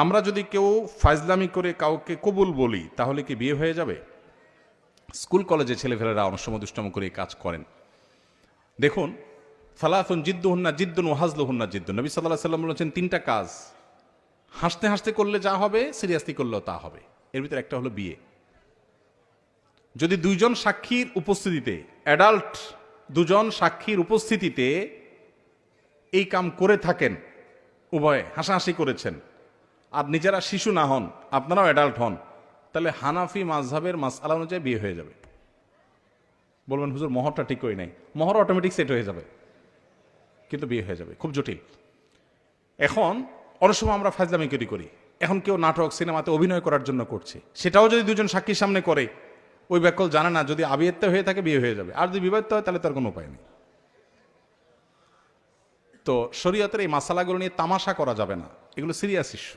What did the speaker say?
আমরা যদি কেউ ফাজলামি করে কাউকে কবুল বলি তাহলে কি বিয়ে হয়ে যাবে? স্কুল কলেজে ছেলেফেলেরা অনেক সময় দুষ্টম করে কাজ করেন। দেখুন, ফালাতুন জিদ্দুহুন্না জিদ্দুন ওয়া হাজলুহুন্না জিদ্দুন, নবী সাল্লাল্লাহু আলাইহি ওয়াসাল্লাম বলেছেন তিনটা কাজ হাসতে হাসতে করলে যা হবে সিরিয়াসলি করলেও তা হবে। এর ভিতরে একটা হলো বিয়ে। যদি দুইজন সাক্ষীর উপস্থিতিতে, অ্যাডাল্ট দুজন সাক্ষীর উপস্থিতিতে এই কাম করে থাকেন, উভয়ে হাসাহাসি করেছেন, আর নিজেরা শিশু না হন, আপনারাও অ্যাডাল্ট হন, তাহলে হানাফি মাযহাবের মাসআলা অনুযায়ী বিয়ে হয়ে যাবে। বলবেন হুজুর মোহরটা ঠিক করি নাই, মোহর অটোমেটিক সেট হয়ে যাবে, কিন্তু বিয়ে হয়ে যাবে। খুব জটিল। এখন অনেক সময় আমরা ফাজলামি করি, এখন কেউ নাটক সিনেমাতে অভিনয় করার জন্য করছে, সেটাও যদি দুজন সাক্ষীর সামনে করে, ওই ব্যাকল জানে না, যদি আবিয়াত্ত হয়ে থাকে বিয়ে হয়ে যাবে, আর যদি বিবাহিত হয় তাহলে তার কোনো উপায় নেই। তো শরীয়তের এই মাসালাগুলো নিয়ে তামাশা করা যাবে না, এগুলো সিরিয়াস ইস্যু।